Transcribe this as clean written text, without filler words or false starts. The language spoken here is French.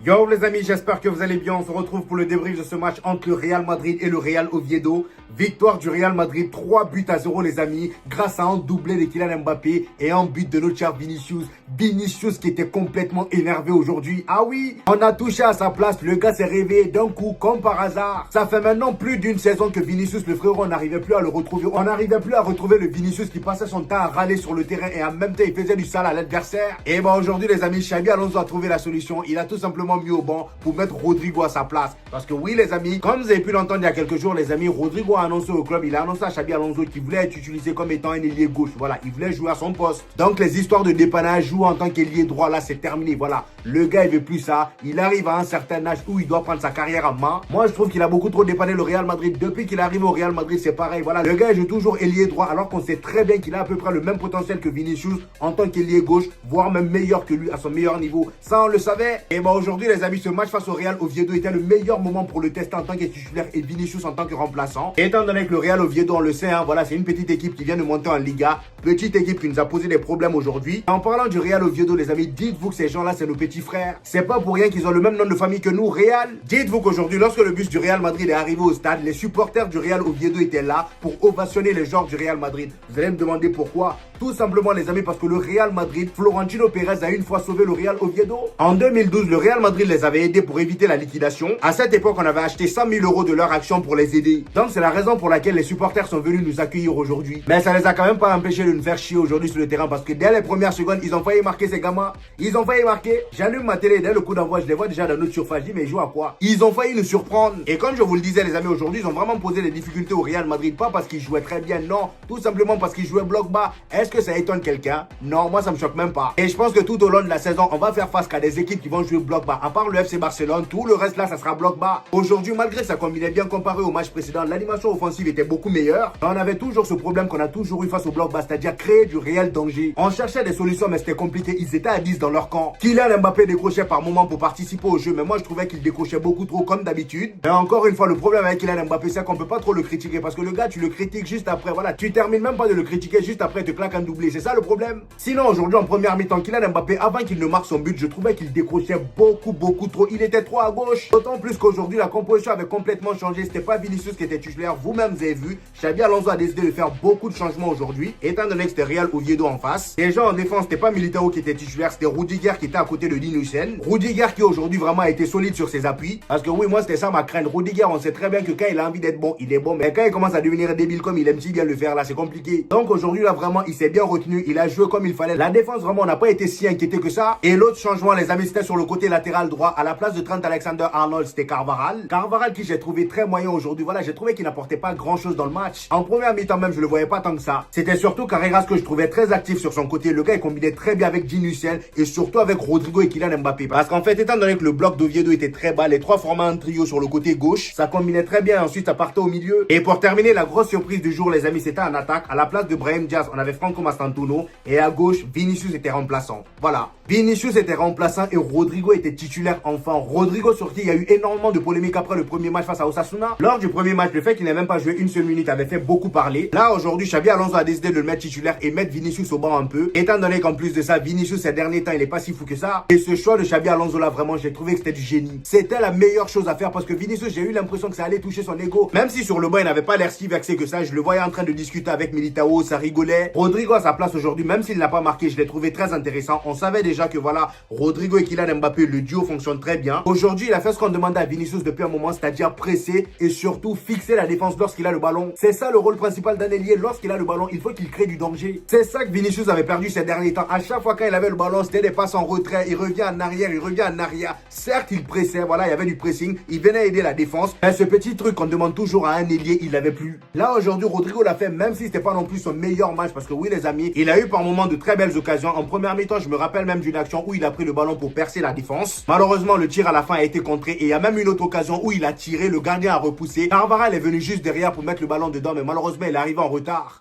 Yo les amis, j'espère que vous allez bien. On se retrouve pour le débrief de ce match entre le Real Madrid et le Real Oviedo. Victoire du Real Madrid, 3-0 les amis, grâce à un doublé de Kylian Mbappé et un but de notre cher Vinicius. Vinicius qui était complètement énervé aujourd'hui. Ah oui, on a touché à sa place, le gars s'est réveillé d'un coup comme par hasard. Ça fait maintenant plus d'une saison que Vinicius, le frérot, on n'arrivait plus à le retrouver. On n'arrivait plus à retrouver le Vinicius qui passait son temps à râler sur le terrain et en même temps il faisait du sale à l'adversaire. Et ben aujourd'hui les amis, Xabi Alonso a trouvé la solution. Il a tout simplement mis au banc pour mettre Rodrigo à sa place. Parce que oui les amis, comme vous avez pu l'entendre il y a quelques jours les amis, Rodrigo a annoncé au club, il a annoncé à Xabi Alonso qu'il voulait être utilisé comme étant un ailier gauche. Voilà, il voulait jouer à son poste. Donc les histoires de dépannage, jouer en tant qu'ailier droit là c'est terminé. Voilà, le gars il veut plus ça. Il arrive à un certain âge où il doit prendre sa carrière en main. Moi je trouve qu'il a beaucoup trop dépanné le Real Madrid. Depuis qu'il arrive au Real Madrid c'est pareil. Voilà, le gars il joue toujours ailier droit alors qu'on sait très bien qu'il a à peu près le même potentiel que Vinicius en tant qu'ailier gauche, voire même meilleur que lui à son meilleur niveau. Ça on le savait. Et ben aujourd'hui les amis, ce match face au Real Oviedo était le meilleur moment pour le tester en tant que titulaire et Vinicius en tant que remplaçant. Étant donné que le Real Oviedo on le sait, hein, voilà, c'est une petite équipe qui vient de monter en Liga. Petite équipe qui nous a posé des problèmes aujourd'hui. En parlant du Real Oviedo les amis, dites-vous que ces gens-là c'est nos petits frères. C'est pas pour rien qu'ils ont le même nom de famille que nous, Real. Dites-vous qu'aujourd'hui lorsque le bus du Real Madrid est arrivé au stade, les supporters du Real Oviedo étaient là pour ovationner les joueurs du Real Madrid. Vous allez me demander pourquoi? Tout simplement les amis parce que le Real Madrid, Florentino Pérez a une fois sauvé le Real Oviedo. En 2012, le Real Madrid les avait aidés pour éviter la liquidation. À cette époque, on avait acheté 100 000 € de leur action pour les aider. Donc c'est la raison pour laquelle les supporters sont venus nous accueillir aujourd'hui. Mais ça les a quand même pas empêchés de nous faire chier aujourd'hui sur le terrain parce que dès les premières secondes, ils ont failli marquer ces gamins. Ils ont failli marquer. J'allume ma télé dès le coup d'envoi, je les vois déjà dans notre surface. Je dis mais ils jouent à quoi? Ils ont failli nous surprendre. Et comme je vous le disais les amis, aujourd'hui, ils ont vraiment posé des difficultés au Real Madrid. Pas parce qu'ils jouaient très bien, non. Tout simplement parce qu'ils jouaient bloc bas. Est-ce que ça étonne quelqu'un? Non, moi ça me choque même pas. Et je pense que tout au long de la saison, on va faire face qu'à des équipes qui vont jouer bloc bas. À part le FC Barcelone, tout le reste là, ça sera bloc bas. Aujourd'hui, malgré ça combinait bien comparé au match précédent, l'animation offensive était beaucoup meilleure. On avait toujours ce problème qu'on a toujours eu face au bloc bas, c'est-à-dire créer du réel danger. On cherchait des solutions, mais c'était compliqué. Ils étaient à 10 dans leur camp. Kylian Mbappé décrochait par moment pour participer au jeu, mais moi je trouvais qu'il décrochait beaucoup trop comme d'habitude. Et encore une fois, le problème avec Kylian Mbappé, c'est qu'on peut pas trop le critiquer parce que le gars, tu le critiques juste après. Voilà, tu termines même pas de le critiquer juste après, te claque un doublé. C'est ça le problème. Sinon, aujourd'hui, en première mi-temps, Kylian Mbappé, avant qu'il ne marque son but, je trouvais qu'il décrochait beaucoup trop. Il était trop à gauche. D'autant plus qu'aujourd'hui, la composition avait complètement changé. C'était pas Vinicius qui était titulaire. Vous-même, vous avez vu. Xabi Alonso a décidé de faire beaucoup de changements aujourd'hui, étant donné que c'était Real Oviedo en face. Déjà en défense, c'était pas Militao qui était titulaire, c'était Rudiger qui était à côté de Dinhusen. Rudiger qui aujourd'hui vraiment a été solide sur ses appuis. Parce que oui, moi c'était ça ma crainte. Rudiger, on sait très bien que quand il a envie d'être bon, il est bon. Mais quand il commence à devenir débile comme il aime si bien le faire là, c'est compliqué. Donc aujourd'hui là vraiment, il s'est bien retenu. Il a joué comme il fallait. La défense vraiment, on n'a pas été si inquiété que ça. Et l'autre changement, les amis, c'était sur le côté latéral droit. À la place de Trent Alexander-Arnold, c'était Carvajal. Carvajal qui j'ai trouvé très moyen aujourd'hui. Voilà, j'ai trouvé qu'il n'apportait pas grand chose dans le match. En première mi-temps même, je le voyais pas tant que ça. C'était surtout Carreras que je trouvais très actif sur son côté. Le gars, il combinait très bien avec Dinhusen et surtout avec Rodrigo et Kylian Mbappé. Parce qu'en fait, étant donné que le bloc d'Oviedo était très bas, les trois formaient un trio sur le côté gauche. Ça combinait très bien. Ensuite, ça partait au milieu. Et pour terminer, la grosse surprise du jour, les amis, c'était en attaque. À la place de Brahim Diaz, on avait Franco Mastantuono. Et à gauche, Vinicius était remplaçant. Voilà. Vinicius était remplaçant et Rodrigo était titulaire enfin. Rodrigo sorti, il y a eu énormément de polémiques après le premier match face à Osasuna. Lors du premier match, le fait qu'il n'ait même pas joué une seule minute avait fait beaucoup parler. Là, aujourd'hui, Xabi Alonso a décidé de le mettre titulaire et mettre Vinicius au banc un peu. Étant donné qu'en plus de ça, Vinicius ces derniers temps, il est pas si fou que ça. Et ce choix de Xabi Alonso là, vraiment, j'ai trouvé que c'était du génie. C'était la meilleure chose à faire parce que Vinicius, j'ai eu l'impression que ça allait toucher son ego. Même si sur le banc, il n'avait pas l'air si vexé que ça. Je le voyais en train de discuter avec Militao, ça rigolait. Rodrigo à sa place aujourd'hui, même s'il n'a pas marqué, je l'ai trouvé très intéressant. On savait déjà que voilà, Rodrigo et Kylian Mbappé, le duo fonctionne très bien. Aujourd'hui, il a fait ce qu'on demandait à Vinicius depuis un moment, c'est-à-dire presser et surtout fixer la défense lorsqu'il a le ballon. C'est ça le rôle principal d'un ailier. Lorsqu'il a le ballon, il faut qu'il crée du danger. C'est ça que Vinicius avait perdu ces derniers temps. À chaque fois quand il avait le ballon, c'était des passes en retrait. Il revient en arrière, il revient en arrière. Certes, il pressait, voilà, il y avait du pressing. Il venait aider la défense. Mais ce petit truc qu'on demande toujours à un ailier, il l'avait plus. Là, aujourd'hui, Rodrigo l'a fait, même si c'était pas non plus son meilleur match. Parce que oui, les amis, il a eu par moments de très belles occasions. En première mi-temps, je me rappelle même d'une action où il a pris le ballon pour percer la défense. Malheureusement, le tir à la fin a été contré. Et il y a même une autre occasion où il a tiré, le gardien a repoussé. Carvajal est venu juste derrière pour mettre le ballon dedans, mais malheureusement, il est arrivé en retard.